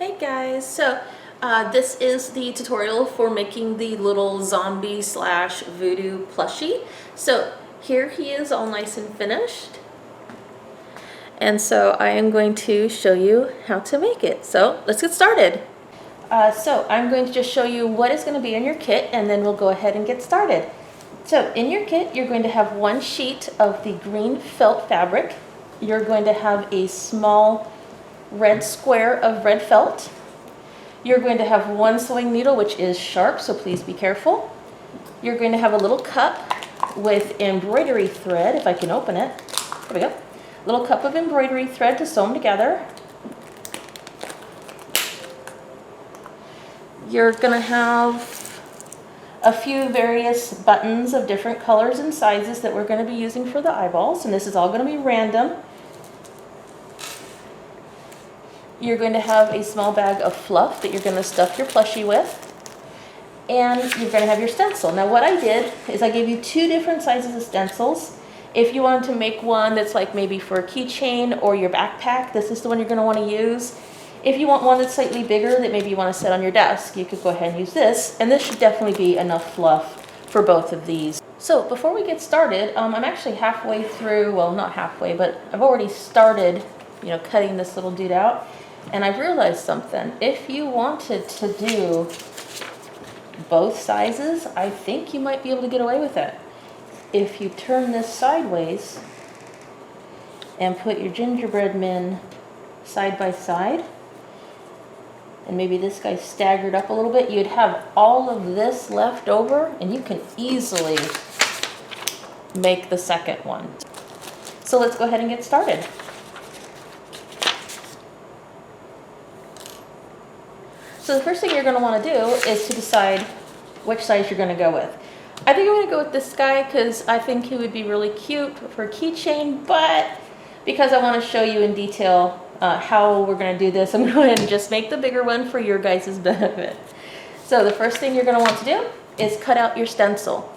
Hey guys, this is the tutorial for making the little zombie slash voodoo plushie. So here he is all nice and finished. And so I am going to show you how to make it. So let's get started. So I'm going to just show you what is going to be in your kit and then we'll go ahead and get started. So in your kit you're going to have one sheet of the green felt fabric. You're going to have a small red square of red felt. You're going to have one sewing needle which is sharp, so please be careful. You're going to have a little cup with embroidery thread, if I can open it. There we go. Little cup of embroidery thread to sew them together. You're going to have a few various buttons of different colors and sizes that we're going to be using for the eyeballs, and this is all going to be random. You're going to have a small bag of fluff that you're going to stuff your plushie with. And you're going to have your stencil. Now what I did is I gave you two different sizes of stencils. If you wanted to make one that's like maybe for a keychain or your backpack, this is the one you're going to want to use. If you want one that's slightly bigger that maybe you want to set on your desk, you could go ahead and use this. And this should definitely be enough fluff for both of these. So before we get started, I'm actually halfway through, well not halfway, but I've already started, cutting this little dude out. And I've realized something. If you wanted to do both sizes, I think you might be able to get away with it. If you turn this sideways and put your gingerbread men side by side, and maybe this guy staggered up a little bit, you'd have all of this left over, and you can easily make the second one. So let's go ahead and get started. So the first thing you're going to want to do is to decide which size you're going to go with. I think I'm going to go with this guy because I think he would be really cute for a keychain, but because I want to show you in detail how we're going to do this, I'm going to go ahead and just make the bigger one for your guys' benefit. So the first thing you're going to want to do is cut out your stencil.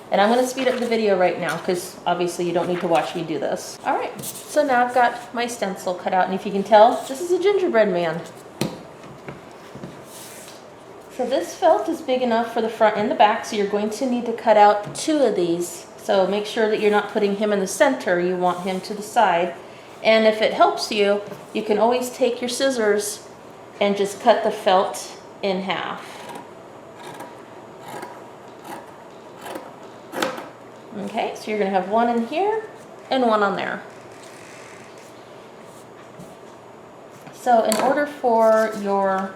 And I'm going to speed up the video right now because obviously you don't need to watch me do this. Alright, so now I've got my stencil cut out, and if you can tell, this is a gingerbread man. So this felt is big enough for the front and the back, so you're going to need to cut out two of these. So make sure that you're not putting him in the center, you want him to the side. And if it helps you, you can always take your scissors and just cut the felt in half. Okay, so you're going to have one in here and one on there. So in order for your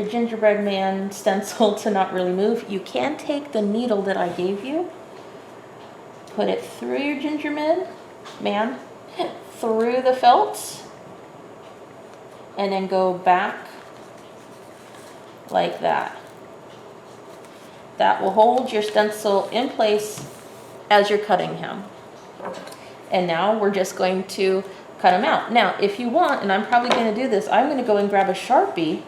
gingerbread man stencil to not really move, you can take the needle that I gave you, put it through your gingerbread man, through the felt, and then go back like that. That will hold your stencil in place as you're cutting him. And now we're just going to cut him out. Now if you want, and I'm probably going to do this, I'm going to go and grab a Sharpie,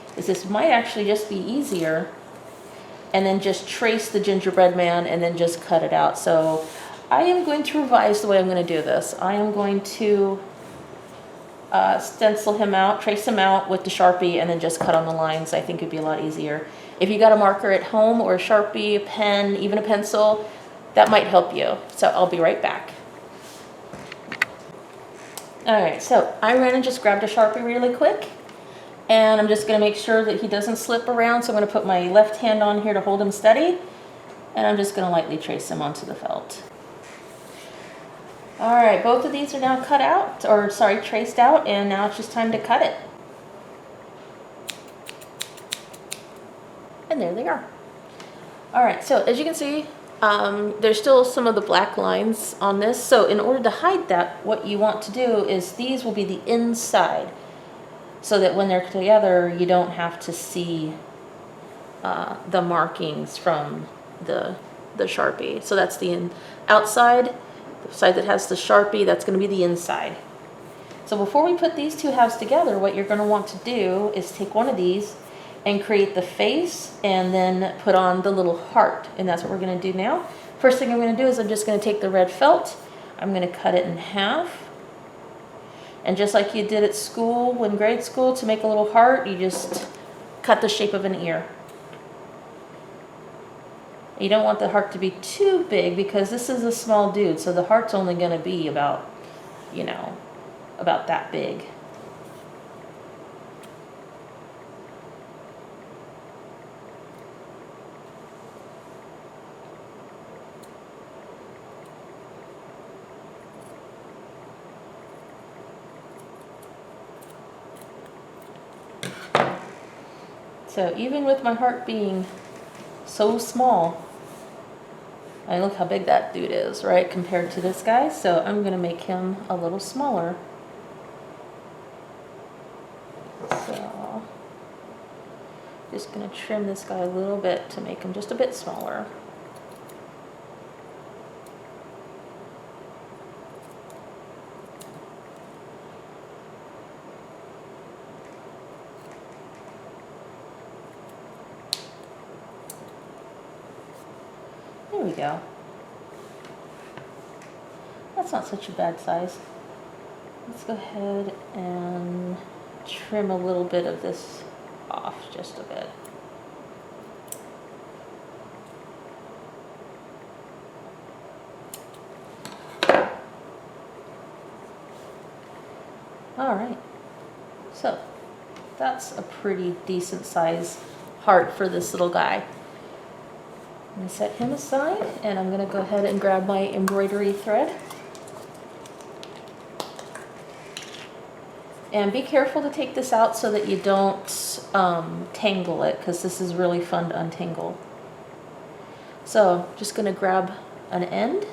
because this might actually just be easier, and then just trace the gingerbread man and then just cut it out. So I am going to revise the way I'm going to do this. I am going to stencil him out, trace him out with the Sharpie, and then just cut on the lines. I think it'd be a lot easier. If you got a marker at home or a Sharpie, a pen, even a pencil, that might help you. So I'll be right back. Alright, so I ran and just grabbed a Sharpie really quick. And I'm just going to make sure that he doesn't slip around. So I'm going to put my left hand on here to hold him steady. And I'm just going to lightly trace him onto the felt. Alright, both of these are now cut out, or sorry, traced out, and now it's just time to cut it. And there they are. Alright, so as you can see, there's still some of the black lines on this. So in order to hide that, what you want to do is these will be the inside, so that when they're together, you don't have to see the markings from the Sharpie. So that's the outside. The side that has the Sharpie, that's going to be the inside. So before we put these two halves together, what you're going to want to do is take one of these and create the face and then put on the little heart. And that's what we're going to do now. First thing I'm going to do is I'm just going to take the red felt. I'm going to cut it in half. And just like you did at school, in grade school, to make a little heart, you just cut the shape of an ear. You don't want the heart to be too big because this is a small dude, so the heart's only going to be about, you know, about that big. So even with my heart being so small, I look how big that dude is, right, compared to this guy. So I'm going to make him a little smaller. So just going to trim this guy a little bit to make him just a bit smaller. There we go. That's not such a bad size. Let's go ahead and trim a little bit of this off, just a bit. All right, so that's a pretty decent size heart for this little guy. I'm going to set him aside, and I'm going to go ahead and grab my embroidery thread. And be careful to take this out so that you don't tangle it, because this is really fun to untangle. So just going to grab an end.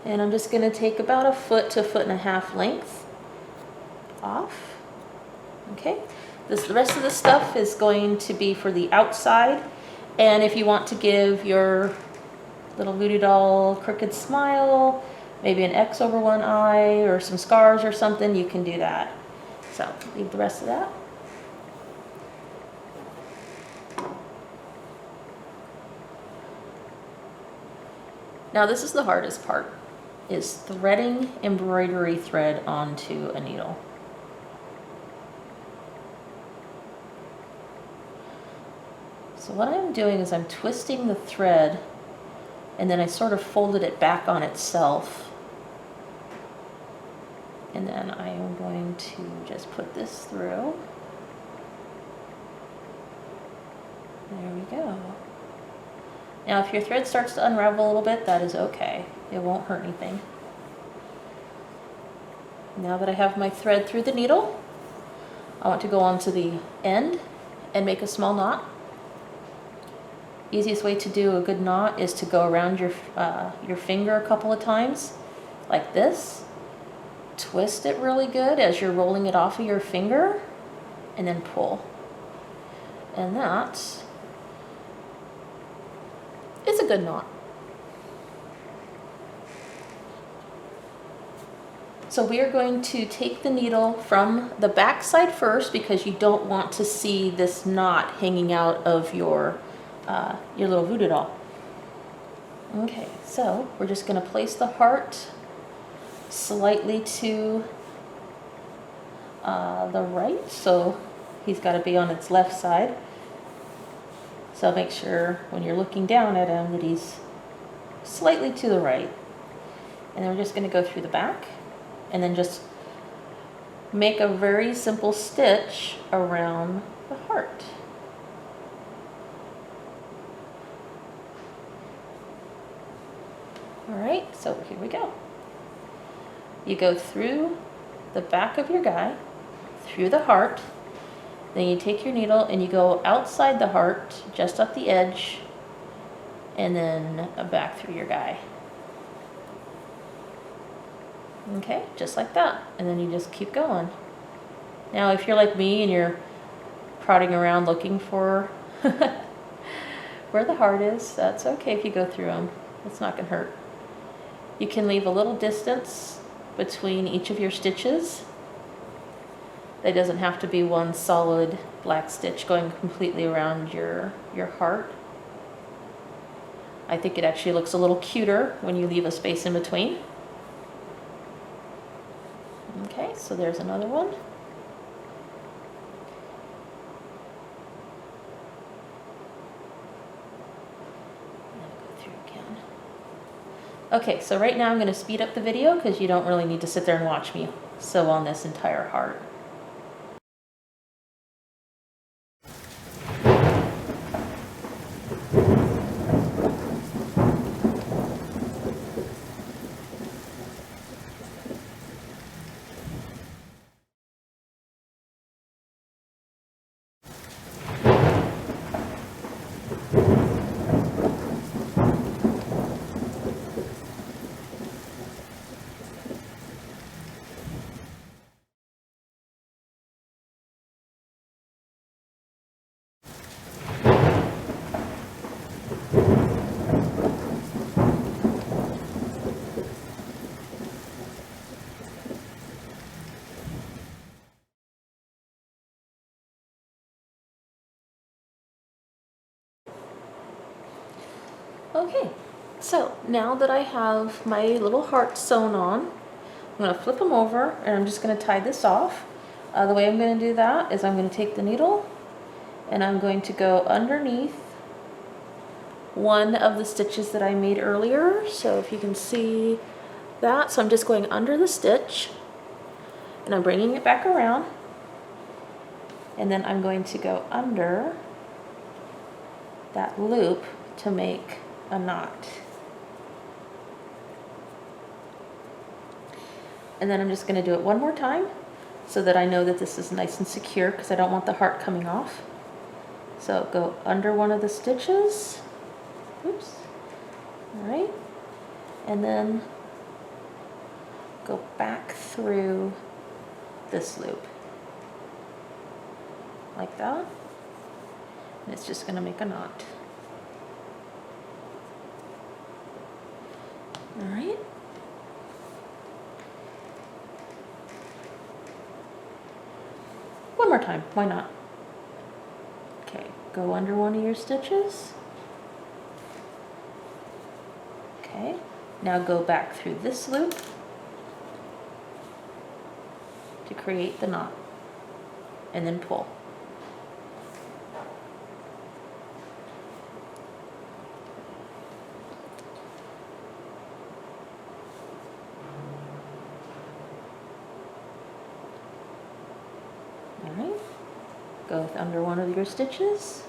And I'm just going to take about 1 foot to 1.5 foot length off. Okay. The rest of the stuff is going to be for the outside. And if you want to give your little voodoo doll crooked smile, maybe an X over one eye or some scars or something, you can do that. So leave the rest of that. Now this is the hardest part, is threading embroidery thread onto a needle. So what I'm doing is I'm twisting the thread, and then I sort of folded it back on itself. And then I am going to just put this through. There we go. Now if your thread starts to unravel a little bit, that is okay. It won't hurt anything. Now that I have my thread through the needle, I want to go on to the end and make a small knot. Easiest way to do a good knot is to go around your finger a couple of times, like this. Twist it really good as you're rolling it off of your finger, and then pull. And that is a good knot. So we are going to take the needle from the back side first, because you don't want to see this knot hanging out of your little voodoo doll. Okay, so we're just going to place the heart slightly to the right, so he's got to be on its left side. So make sure when you're looking down at him that he's slightly to the right. And then we're just going to go through the back, and then just make a very simple stitch around the heart. All right, so here we go. You go through the back of your guy, through the heart, then you take your needle and you go outside the heart, just up the edge, and then back through your guy. Okay, just like that. And then you just keep going. Now, if you're like me and you're prodding around looking for where the heart is, that's okay if you go through them. It's not going to hurt. You can leave a little distance between each of your stitches. It doesn't have to be one solid black stitch going completely around your heart. I think it actually looks a little cuter when you leave a space in between. Okay, so there's another one. Go through again. Okay, so right now I'm going to speed up the video because you don't really need to sit there and watch me sew on this entire heart. Okay, so now that I have my little heart sewn on, I'm going to flip them over and I'm just going to tie this off. The way I'm going to do that is I'm going to take the needle and I'm going to go underneath one of the stitches that I made earlier. So if you can see that, so I'm just going under the stitch and I'm bringing it back around, and then I'm going to go under that loop to make a knot. And then I'm just going to do it one more time so that I know that this is nice and secure, because I don't want the heart coming off. So go under one of the stitches. Oops. All right. And then go back through this loop like that. And it's just going to make a knot. All right. One more time, why not? Okay, go under one of your stitches. Okay, now go back through this loop to create the knot, and then pull. Alright, go under one of your stitches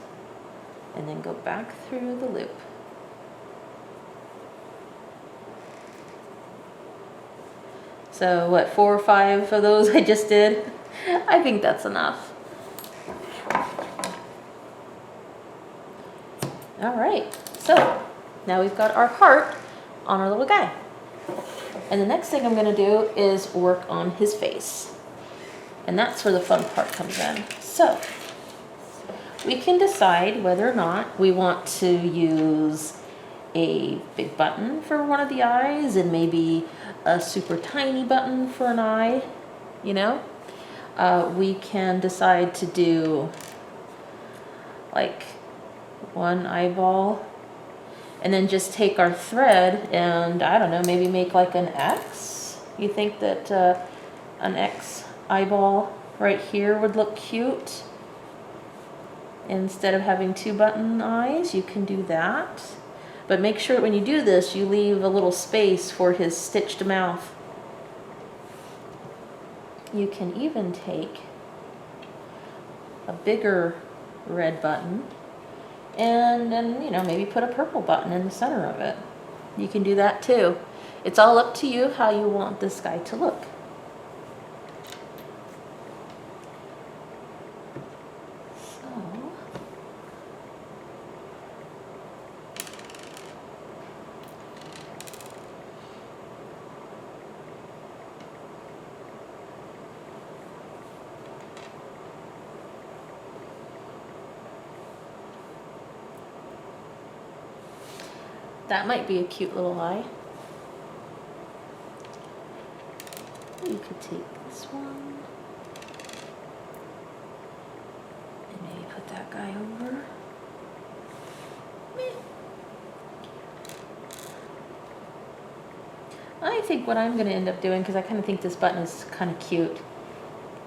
and then go back through the loop. So what, 4 or 5 of those I just did? I think that's enough. Alright, so now we've got our heart on our little guy. And the next thing I'm going to do is work on his face. And that's where the fun part comes in. So we can decide whether or not we want to use a big button for one of the eyes and maybe a super tiny button for an eye, you know. We can decide to do like one eyeball and then just take our thread and, I don't know, maybe make like an X. You think that an X eyeball right here would look cute? Instead of having 2 button eyes, you can do that. But make sure when you do this, you leave a little space for his stitched mouth. You can even take a bigger red button and then, you know, maybe put a purple button in the center of it. You can do that too. It's all up to you how you want this guy to look. That might be a cute little eye. You could take this one and maybe put that guy over. I think what I'm going to end up doing, because I kind of think this button is kind of cute,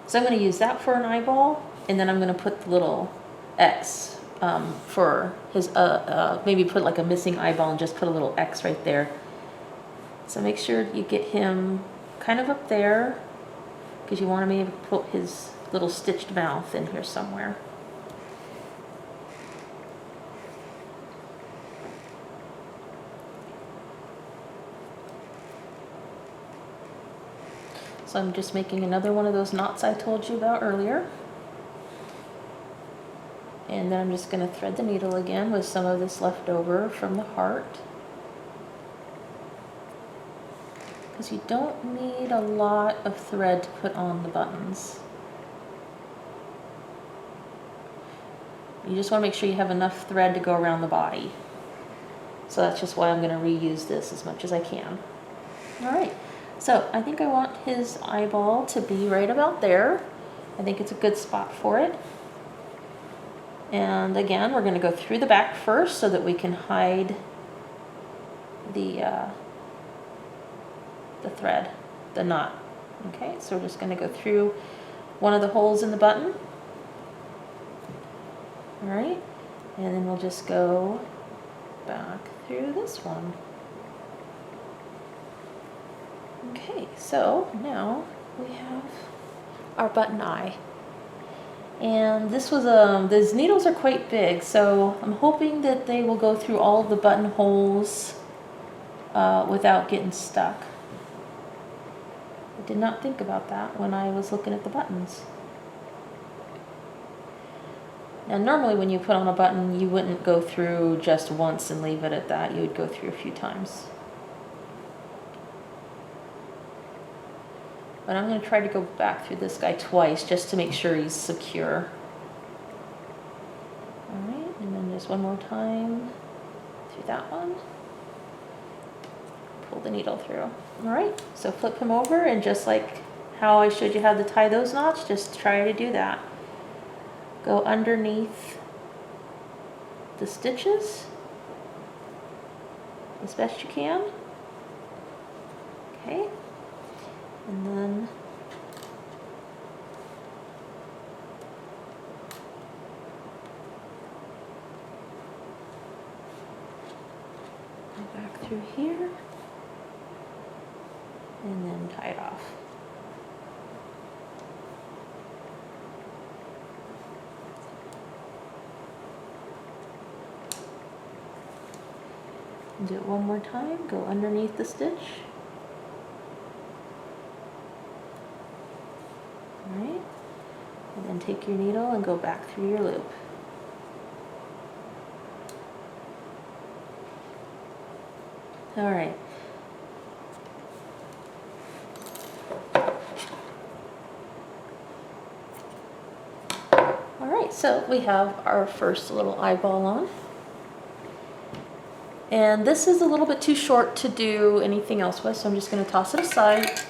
so I'm going to use that for an eyeball, and then I'm going to put the little X for his, maybe put like a missing eyeball and just put a little X right there. So make sure you get him kind of up there, because you want to maybe put his little stitched mouth in here somewhere. So I'm just making another one of those knots I told you about earlier. And then I'm just going to thread the needle again with some of this left over from the heart. Because you don't need a lot of thread to put on the buttons. You just want to make sure you have enough thread to go around the body. So that's just why I'm going to reuse this as much as I can. Alright, so I think I want his eyeball to be right about there. I think it's a good spot for it. And again, we're going to go through the back first so that we can hide the thread, the knot. Okay, so we're just going to go through one of the holes in the button. All right, and then we'll just go back through this one. Okay, so now we have our button eye. And this was these needles are quite big, so I'm hoping that they will go through all of the buttonholes without getting stuck. I did not think about that when I was looking at the buttons. Now normally when you put on a button, you wouldn't go through just once and leave it at that. You would go through a few times. But I'm going to try to go back through this guy twice just to make sure he's secure. Alright, and then just one more time through that one. Pull the needle through. Alright, so flip him over, and just like how I showed you how to tie those knots, just try to do that. Go underneath the stitches as best you can. Okay, and then go back through here and then tie it off. Do it one more time, go underneath the stitch. Alright, and then take your needle and go back through your loop. Alright. Alright, so we have our first little eyeball on. And this is a little bit too short to do anything else with, so I'm just going to toss it aside.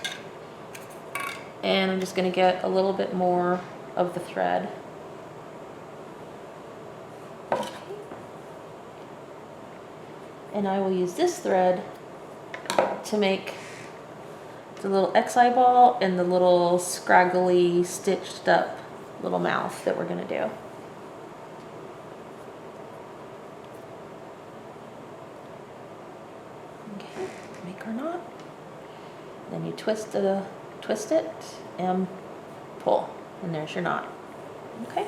And I'm just going to get a little bit more of the thread. Okay. And I will use this thread to make the little X eyeball and the little scraggly stitched up little mouth that we're going to do. Okay, make our knot. Then you twist it and pull, and there's your knot. Okay.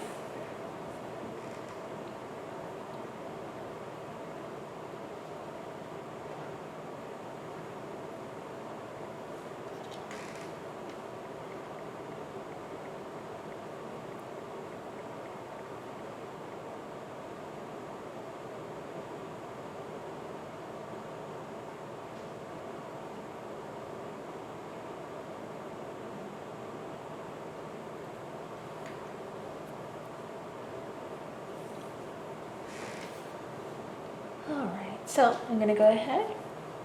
Alright, so I'm going to go ahead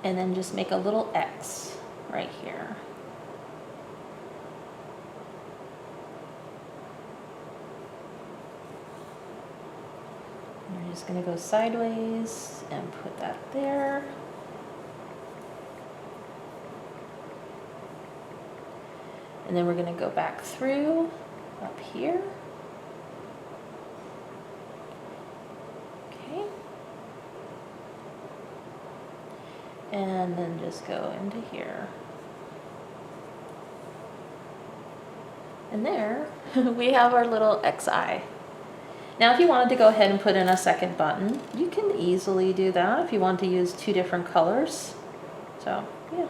and then just make a little X right here. And we're just going to go sideways and put that there. And then we're going to go back through up here. Okay. And then just go into here. And there we have our little XI. Now if you wanted to go ahead and put in a second button, you can easily do that if you want to use two different colors. So yeah,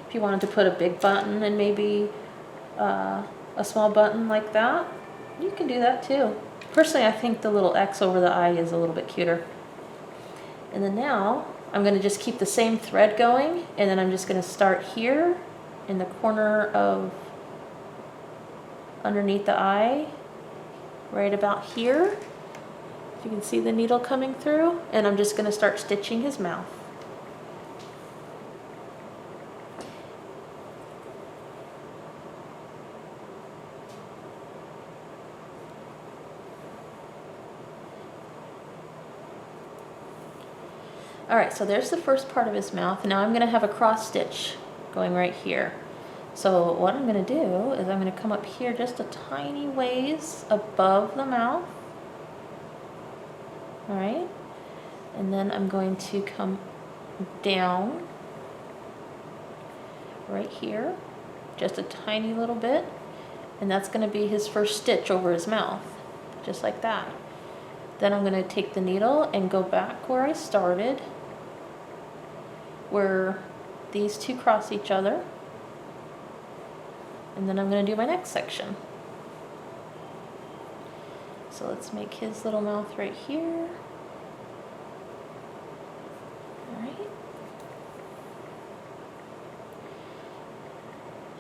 if you wanted to put a big button and maybe a small button like that, you can do that too. Personally, I think the little X over the I is a little bit cuter. And then now I'm going to just keep the same thread going, and then I'm just going to start here in the corner of underneath the eye, right about here. You can see the needle coming through, and I'm just going to start stitching his mouth. Alright, so there's the first part of his mouth. Now I'm going to have a cross stitch going right here. So what I'm going to do is I'm going to come up here just a tiny ways above the mouth. Alright, and then I'm going to come down right here, just a tiny little bit, and that's going to be his first stitch over his mouth, just like that. Then I'm going to take the needle and go back where I started, where these two cross each other, and then I'm going to do my next section. So let's make his little mouth right here. Alright.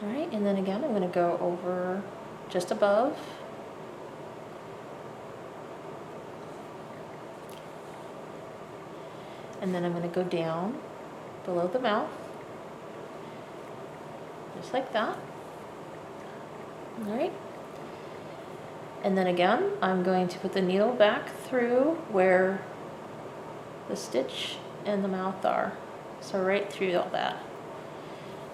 Alright, and then again I'm going to go over just above. And then I'm going to go down below the mouth, just like that. Alright. And then again, I'm going to put the needle back through where the stitch and the mouth are. So right through all that.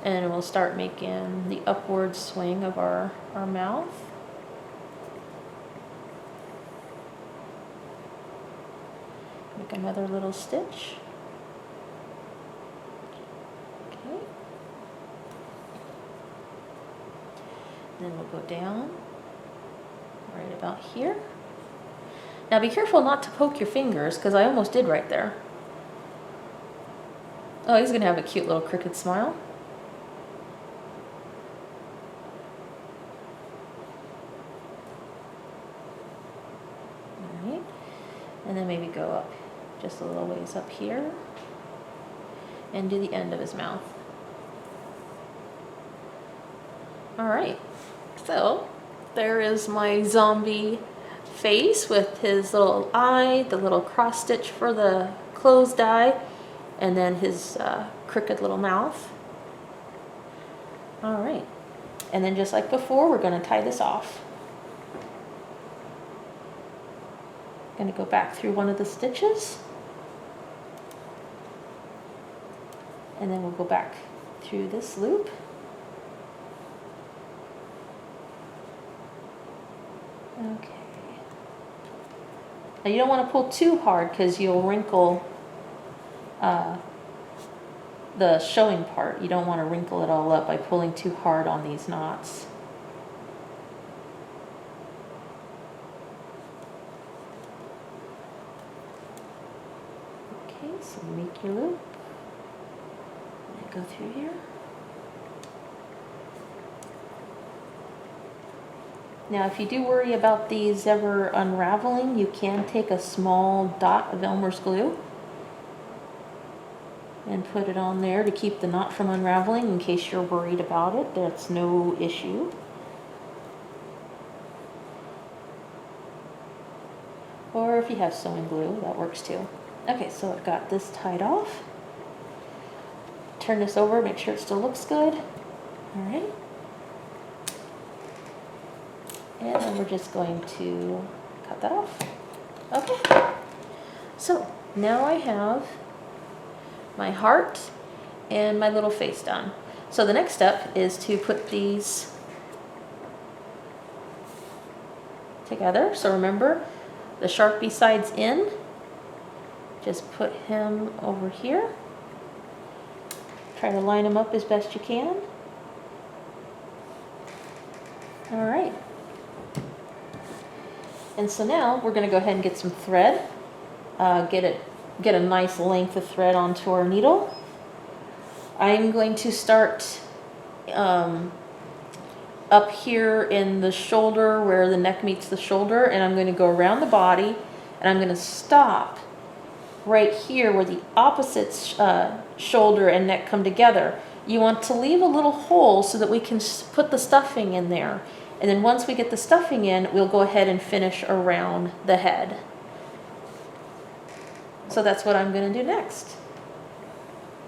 And we'll start making the upward swing of our mouth. Make another little stitch. Okay. Then we'll go down right about here. Now be careful not to poke your fingers, because I almost did right there. Oh, he's going to have a cute little crooked smile. Alright, and then maybe go up just a little ways up here and do the end of his mouth. Alright, so there is my zombie face with his little eye, the little cross stitch for the closed eye, and then his crooked little mouth. Alright, and then just like before, we're going to tie this off. Going to go back through one of the stitches, and then we'll go back through this loop. Okay. Now you don't want to pull too hard, because you'll wrinkle the showing part. You don't want to wrinkle it all up by pulling too hard on these knots. Okay, so make your loop. And go through here. Now if you do worry about these ever unraveling, you can take a small dot of Elmer's glue and put it on there to keep the knot from unraveling in case you're worried about it. That's no issue. Or if you have sewing glue, that works too. Okay, so I've got this tied off. Turn this over, make sure it still looks good. Alright. And then we're just going to cut that off. Okay. So now I have my heart and my little face done. So the next step is to put these together. So remember, the Sharpie side's in. Just put him over here. Try to line him up as best you can. All right. And so now we're going to go ahead and get some thread. Get a nice length of thread onto our needle. I'm going to start up here in the shoulder where the neck meets the shoulder, and I'm going to go around the body, and I'm going to stop right here where the opposite shoulder and neck come together. You want to leave a little hole so that we can put the stuffing in there. And then once we get the stuffing in, we'll go ahead and finish around the head. So that's what I'm going to do next.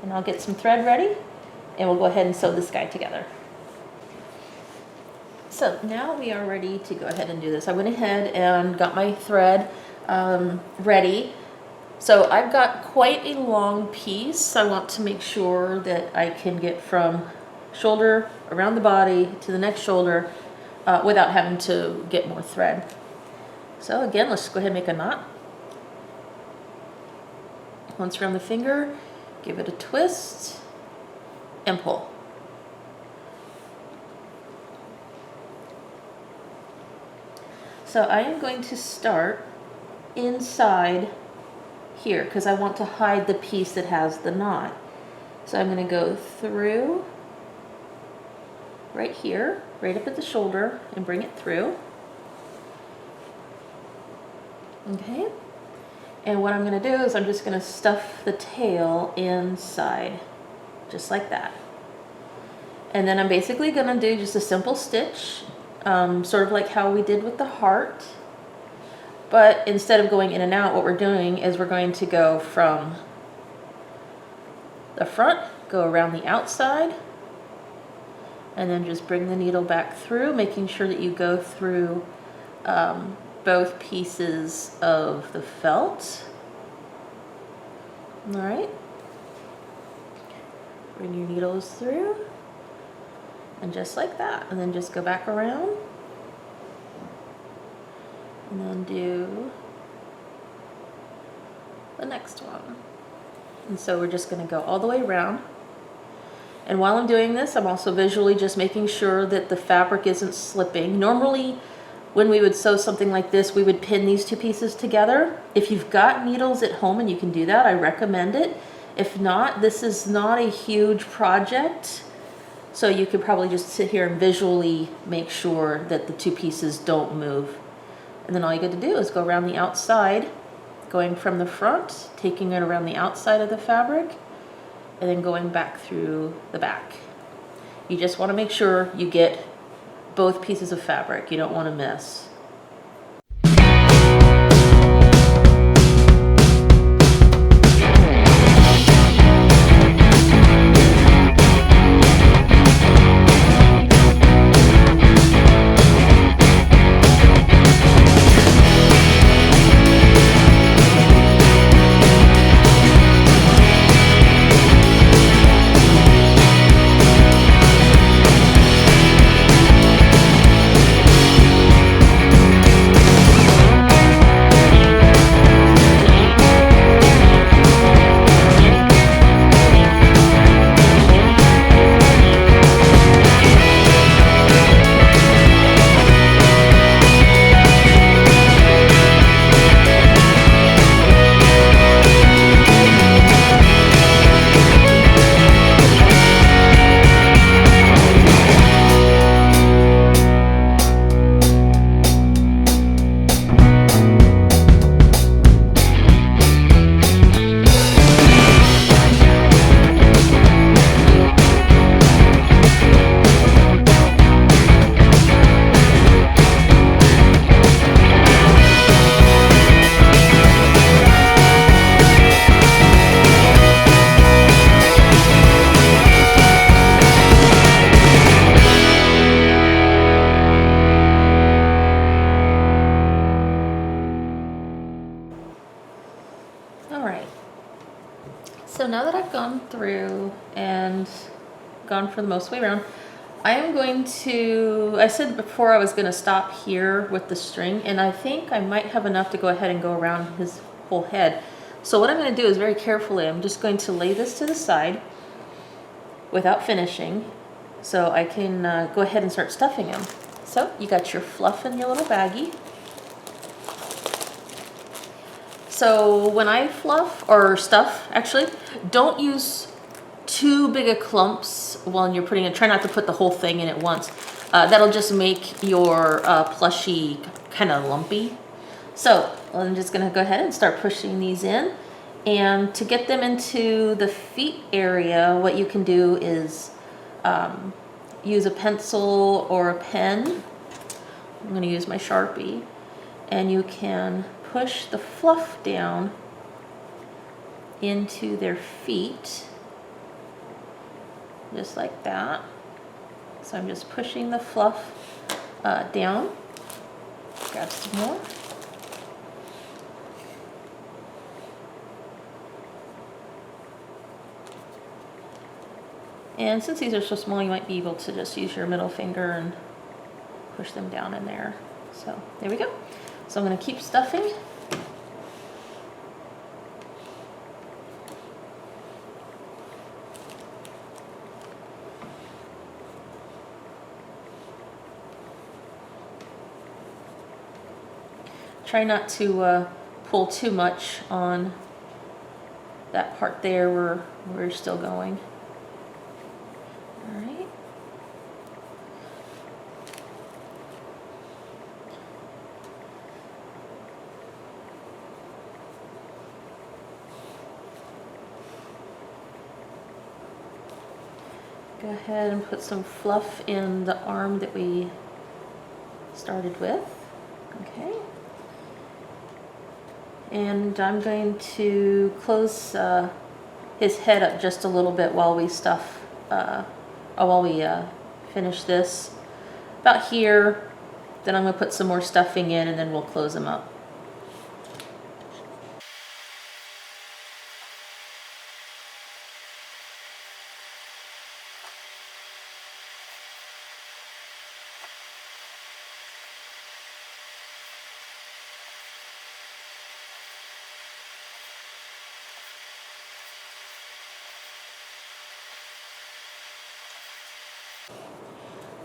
And I'll get some thread ready, and we'll go ahead and sew this guy together. So now we are ready to go ahead and do this. I went ahead and got my thread ready. So I've got quite a long piece. I want to make sure that I can get from shoulder around the body to the next shoulder without having to get more thread. So again, let's go ahead and make a knot. Once around the finger, give it a twist and pull. So I am going to start inside here because I want to hide the piece that has the knot. So I'm going to go through right here, right up at the shoulder, and bring it through. Okay. And what I'm going to do is I'm just going to stuff the tail inside, just like that. And then I'm basically going to do just a simple stitch, sort of like how we did with the heart. But instead of going in and out, what we're doing is we're going to go from the front, go around the outside, and then just bring the needle back through, making sure that you go through both pieces of the felt. All right. Bring your needles through, and just like that, and then just go back around, and then do the next one. And so we're just going to go all the way around. And while I'm doing this, I'm also visually just making sure that the fabric isn't slipping. Normally, when we would sew something like this, we would pin these two pieces together. If you've got needles at home and you can do that, I recommend it. If not, this is not a huge project, so you could probably just sit here and visually make sure that the two pieces don't move. And then all you got to do is go around the outside, going from the front, taking it around the outside of the fabric, and then going back through the back. You just want to make sure you get both pieces of fabric. You don't want to miss. So now that I've gone through and gone for the most way around, I am going to, I said before I was going to stop here with the string, and I think I might have enough to go ahead and go around his whole head. So what I'm going to do is very carefully, I'm just going to lay this to the side without finishing, so I can go ahead and start stuffing him. So you got your fluff in your little baggie. So when I fluff, or stuff actually, don't use too big a clumps when you're putting it. Try not to put the whole thing in at once. That'll just make your plushie kind of lumpy. So I'm just gonna go ahead and start pushing these in. And to get them into the feet area, what you can do is use a pencil or a pen. I'm gonna use my Sharpie. And you can push the fluff down into their feet. Just like that. So I'm just pushing the fluff down. Grab some more. And since these are so small, you might be able to just use your middle finger and push them down in there. So there we go. So I'm going to keep stuffing. Try not to pull too much on that part there where we're still going. All right. Go ahead and put some fluff in the arm that we started with. Okay. And I'm going to close his head up just a little bit while we stuff, or while we finish this. About here, then I'm going to put some more stuffing in and then we'll close him up.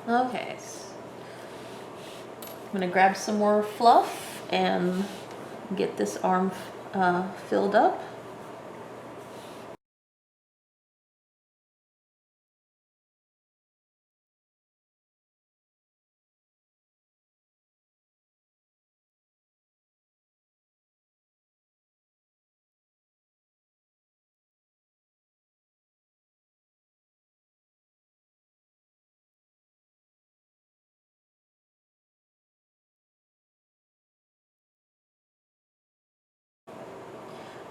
Okay, I'm gonna grab some more fluff and get this arm filled up.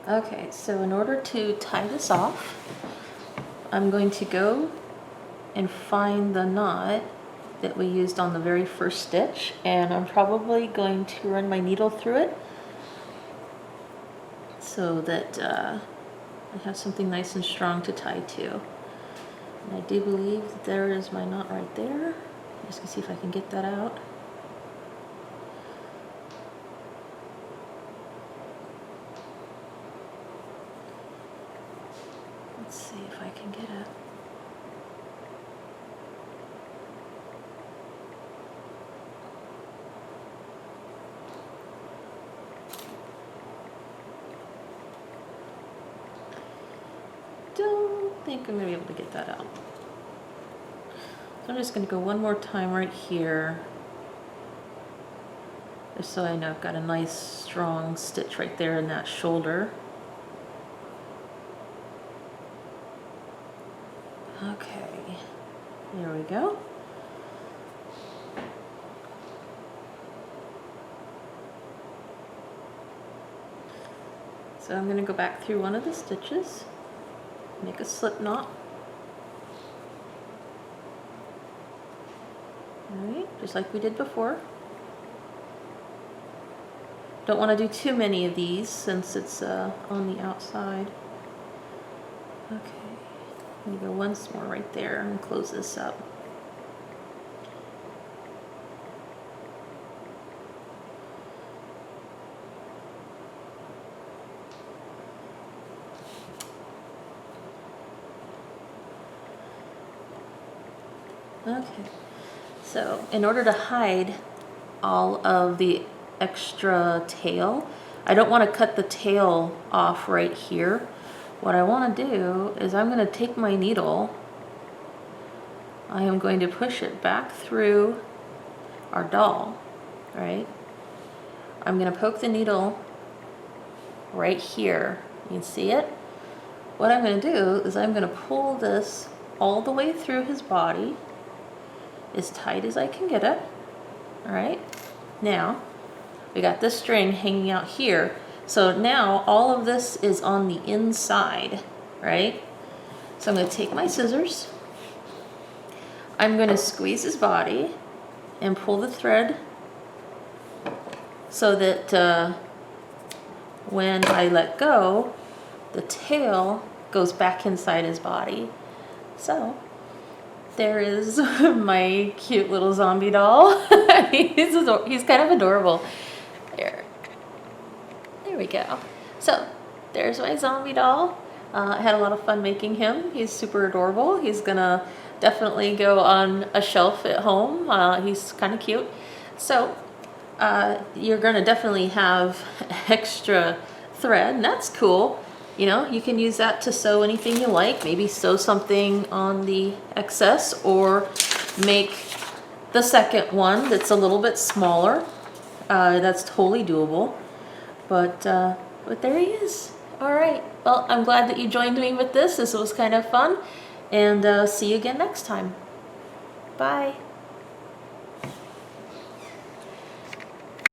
Okay, so in order to tie this off, I'm going to go and find the knot that we used on the very first stitch, and I'm probably going to run my needle through it so that I have something nice and strong to tie to. And I do believe that there is my knot right there. I'm just gonna see if I can get that out. Let's see if I can get it. Don't think I'm gonna be able to get that out. So I'm just gonna go one more time right here, just so I know I've got a nice strong stitch right there in that shoulder. Okay, there we go. So I'm going to go back through one of the stitches, make a slip knot. Alright, just like we did before. Don't want to do too many of these since it's on the outside. Okay. I'm going to go once more right there and close this up. Okay, so in order to hide all of the extra tail, I don't want to cut the tail off right here. What I want to do is I'm going to take my needle, I am going to push it back through our doll, right? I'm going to poke the needle right here. You can see it? What I'm going to do is I'm going to pull this all the way through his body, as tight as I can get it. All right, now we got this string hanging out here. So now all of this is on the inside, right? So I'm going to take my scissors. I'm going to squeeze his body and pull the thread so that when I let go, the tail goes back inside his body. So there is my cute little zombie doll. He's kind of adorable. There we go. So there's my zombie doll. I had a lot of fun making him. He's super adorable. He's gonna definitely go on a shelf at home. He's kind of cute. So you're gonna definitely have extra thread, and that's cool. You know, you can use that to sew anything you like. Maybe sew something on the excess, or make the second one that's a little bit smaller. That's totally doable. But there he is. All right. Well, I'm glad that you joined me with this. This was kind of fun. And see you again next time. Bye.